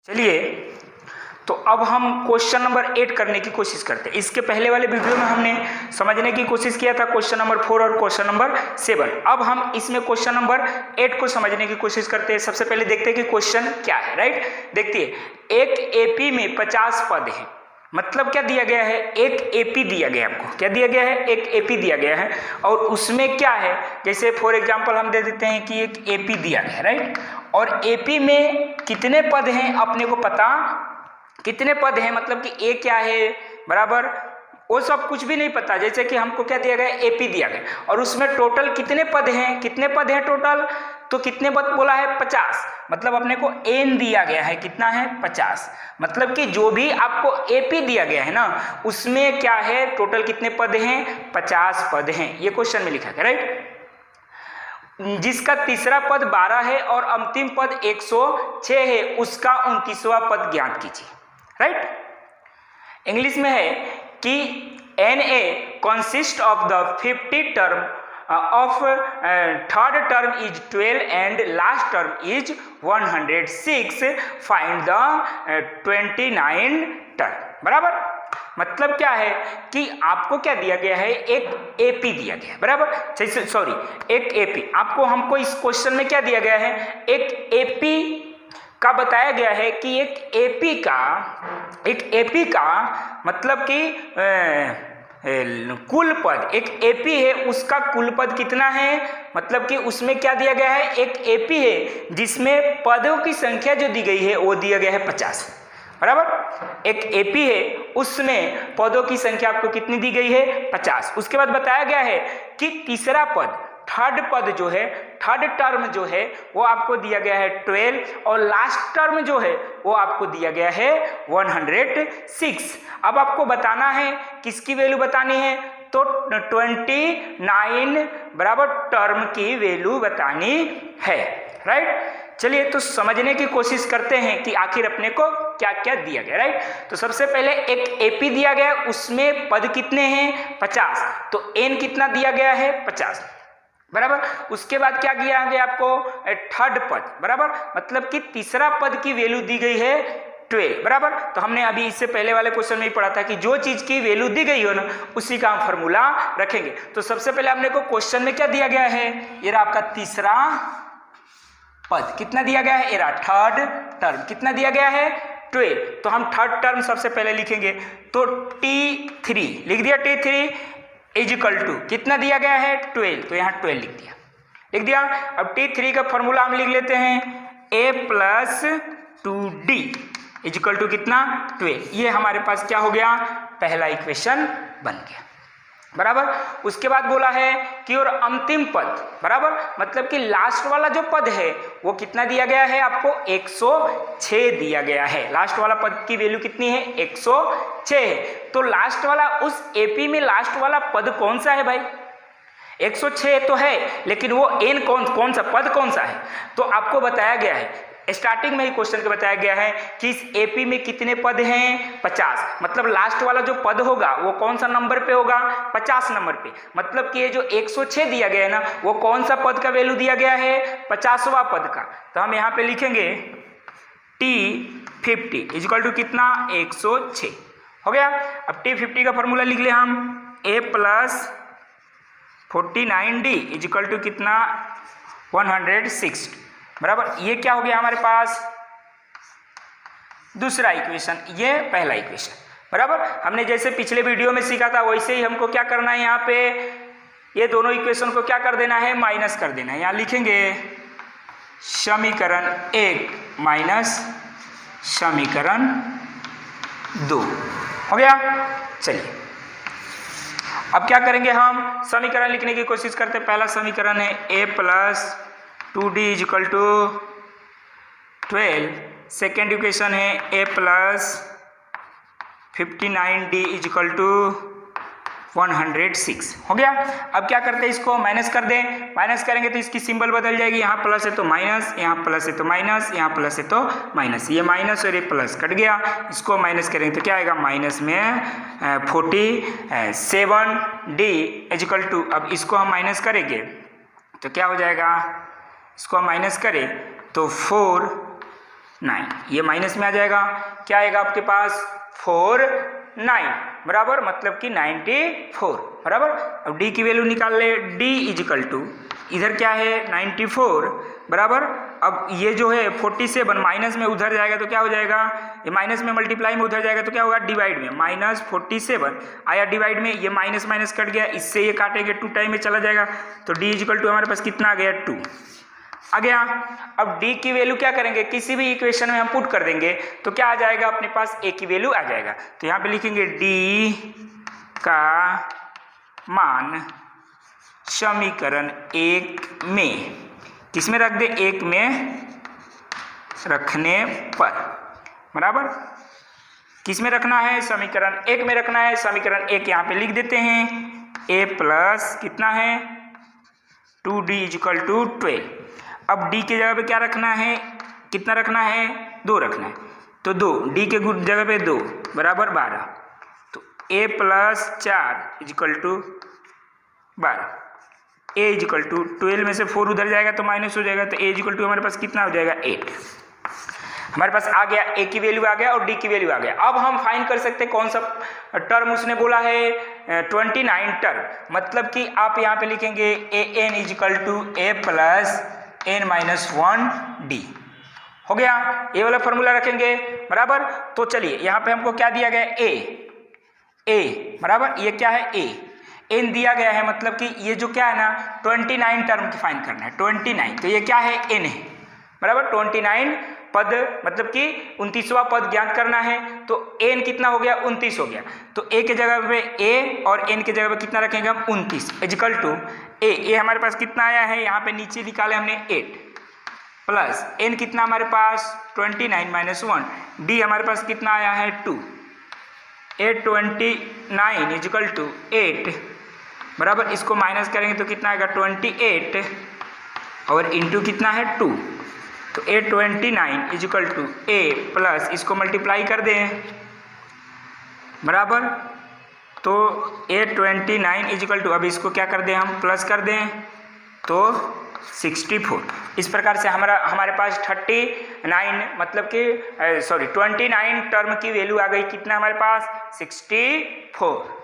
चलिए तो अब हम क्वेश्चन नंबर 8 करने की कोशिश करते हैं। इसके पहले वाले वीडियो में हमने समझने की कोशिश किया था क्वेश्चन नंबर 4 और क्वेश्चन नंबर 7। अब हम इसमें क्वेश्चन नंबर 8 को समझने की कोशिश करते हैं। सबसे पहले देखते हैं कि क्वेश्चन क्या है। राइट, देखिए एक एपी में 50 पद हैं। मतलब क्या दिया गया है, एक एपी दिया गया है। आपको क्या दिया गया है, एक एपी दिया गया है और उसमें क्या है, जैसे फॉर एग्जांपल हम दे देते हैं कि एक एपी दिया गया है। राइट, और एपी में कितने पद हैं अपने को पता, कितने पद हैं मतलब कि ए क्या है बराबर, वो सब कुछ भी नहीं पता। जैसे कि हमको क्या दिया गया, एपी दिया गया और उसमें टोटल कितने पद हैं, कितने पद हैं टोटल, तो कितने पद बोला है 50। मतलब अपने को एन दिया गया है, कितना है 50। मतलब कि जो भी आपको एपी दिया गया है ना उसमें क्या है, टोटल कितने पद हैं, 50 पद हैं। ये क्वेश्चन में लिखा है। राइट, जिसका तीसरा पद 12 है और अंतिम पद 106 है, उसका 29वां पद ज्ञात कीजिए। राइट, इंग्लिश में है कि n a consist of the 50 term of third term is 12 and last term is 106, find the 29 term। बराबर, मतलब क्या है कि आपको क्या दिया गया है, एक एपी दिया गया है। बराबर, सॉरी एक एपी, आपको हमको इस क्वेश्चन में क्या दिया गया है, एक एपी का बताया गया है कि एक एपी का मतलब कि कुल पद, एक एपी है उसका कुल पद कितना है, मतलब कि उसमें क्या दिया गया है, एक एपी है जिसमें पदों की संख्या जो दी गई है वो दिया गया है 50। बराबर, एक एपी है उसमें पदों की संख्या आपको कितनी दी गई है, 50। उसके बाद बताया गया है कि तीसरा पद, थर्ड पद जो है, थर्ड टर्म जो है वो आपको दिया गया है 12 और लास्ट टर्म जो है वो आपको दिया गया है 106। अब आपको बताना है, किसकी वैल्यू बतानी है, तो 29 बराबर टर्म की वैल्यू बतानी है। राइट, चलिए तो समझने की कोशिश करते हैं कि आखिर अपने को क्या क्या दिया गया। राइट, तो सबसे पहले एक एपी दिया गया, उसमें पद कितने हैं 50, तो एन कितना दिया गया है 50। बराबर, उसके बाद क्या दिया गया आपको, थर्ड पद। बराबर, मतलब कि तीसरा पद की वैल्यू दी गई है 12। बराबर, तो हमने अभी इससे पहले वाले क्वेश्चन में ही पढ़ा था कि जो चीज की वैल्यू दी गई हो ना उसी का हम फॉर्मूला रखेंगे। तो सबसे पहले हमने को क्वेश्चन में क्या दिया गया है, ये रहा आपका तीसरा पद, कितना दिया गया है, ये रहा थर्ड टर्म, कितना दिया गया है 12। तो हम थर्ड टर्म सबसे पहले लिखेंगे, तो T3 लिख दिया, T3 इज इक्वल टू कितना दिया गया है 12, तो यहाँ 12 लिख दिया। अब T3 का फॉर्मूला हम लिख लेते हैं, a plus 2d is equal to कितना 12। ये हमारे पास क्या हो गया, पहला इक्वेशन बन गया। बराबर, उसके बाद बोला है कि और अंतिम पद, बराबर मतलब कि लास्ट वाला जो पद है वो कितना दिया गया है आपको, 106 दिया गया है। लास्ट वाला पद की वैल्यू कितनी है, 106 है। तो लास्ट वाला, उस एपी में लास्ट वाला पद कौन सा है भाई, 106 तो है, लेकिन वो एन कौन सा पद कौन सा है, तो आपको बताया गया है स्टार्टिंग में ही क्वेश्चन को बताया गया है कि इस एपी में कितने पद हैं 50। मतलब लास्ट वाला जो पद होगा वो कौन सा नंबर पे होगा, 50 नंबर पे। मतलब कि ये जो 106 दिया गया है ना वो कौन सा पद का वैल्यू दिया गया है, 50वां पद का। तो हम यहाँ पे लिखेंगे T50 इज इक्वल टू कितना, 106 हो गया। अब T50 का फॉर्मूला लिख ले हम, a plus 49d is equal to कितना 106। बराबर, ये क्या हो गया हमारे पास, दूसरा इक्वेशन, ये पहला इक्वेशन। बराबर, हमने जैसे पिछले वीडियो में सीखा था वैसे ही हमको क्या करना है, यहाँ पे ये दोनों इक्वेशन को क्या कर देना है, माइनस कर देना है। यहाँ लिखेंगे समीकरण 1 माइनस समीकरण 2 हो गया। चलिए अब क्या करेंगे, हम समीकरण लिखने की कोशिश करते हैं। पहला समीकरण है a plus 2d is equal to 12। Second equation है a plus 59d is equal to 106 हो गया। अब क्या करते हैं, इसको माइनस कर दें। माइनस करेंगे तो इसकी सिंबल बदल जाएगी, यहाँ प्लस है तो माइनस, यहाँ प्लस है तो माइनस, यहाँ प्लस है तो माइनस। ये माइनस और ये प्लस कट गया, इसको माइनस करेंगे तो क्या आएगा, माइनस में 47d इज इक्वल टू, अब इसको हम माइनस करेंगे तो क्या हो जाएगा, इसको हम माइनस करें तो 4 9, ये माइनस में आ जाएगा, क्या आएगा आपके पास 4 9 बराबर, मतलब कि 94 बराबर। अब d की वैल्यू निकाल ले, d इजिकल टू इधर क्या है 94 बराबर। अब ये जो है 47 माइनस में उधर जाएगा तो क्या हो जाएगा, ये माइनस में मल्टीप्लाई में उधर जाएगा तो क्या होगा डिवाइड में, माइनस 47 आया डिवाइड में, ये माइनस माइनस कट गया, इससे ये काटेंगे 2 टाइम में चला जाएगा, तो d इजिकल टू हमारे पास कितना आ गया 2 आ गया। अब d की वैल्यू क्या करेंगे, किसी भी इक्वेशन में हम पुट कर देंगे तो क्या आ जाएगा अपने पास, a की वैल्यू आ जाएगा। तो यहाँ पे लिखेंगे d का मान समीकरण 1 में, किसमें रख दे, 1 में रखने पर बराबर, किसमें रखना है, समीकरण 1 में रखना है। समीकरण 1 यहाँ पे लिख देते हैं, a प्लस कितना है 2d इजिकल टू 12। अब d की जगह पे क्या रखना है, कितना रखना है 2 रखना है, तो 2 d के जगह पे 2 बराबर 12, तो a plus 4 is equal to 12, a is equal to 12 में से 4 उधर जाएगा तो माइनस हो जाएगा, तो a इजिकल टू हमारे पास कितना हो जाएगा 8। हमारे पास आ गया, a की वैल्यू आ गया और d की वैल्यू आ गया। अब हम फाइंड कर सकते हैं कौन सा टर्म उसने बोला है 29 टर्म, मतलब कि आप यहाँ पे लिखेंगे an is equal to a plus n minus 1 d, हो गया, ये वाला फॉर्मूला रखेंगे बराबर। तो चलिए यहाँ पे हमको क्या दिया गया a बराबर, ये क्या है a, n दिया गया है, मतलब कि ये जो क्या है ना 29 टर्म की फाइंड करना है 29, तो ये क्या है n है बराबर, 29 पद मतलब कि 29वां पद ज्ञात करना है, तो n कितना हो गया 29 हो गया, तो a के जगह पे a और n के जगह पे कितना रखेंगे हम 29 इजिकल टू a हमारे पास कितना आया है, यहाँ पे नीचे निकाले हमने 8 प्लस n कितना हमारे पास 29 माइनस 1, d हमारे पास कितना आया है 2, 829 इजिकल टू 8 बराबर, इसको माइनस करेंगे तो कितना आएगा 28 और इंटू कितना है 2, तो 829 इजिकल टू a प्लस इसको मल्टीप्लाई कर दें बराबर, तो 829 इजिकल टू, अब इसको क्या कर दें हम प्लस कर दें तो 64। इस प्रकार से हमारे पास 39 मतलब कि 29 टर्म की वैल्यू आ गई, कितना हमारे पास 64।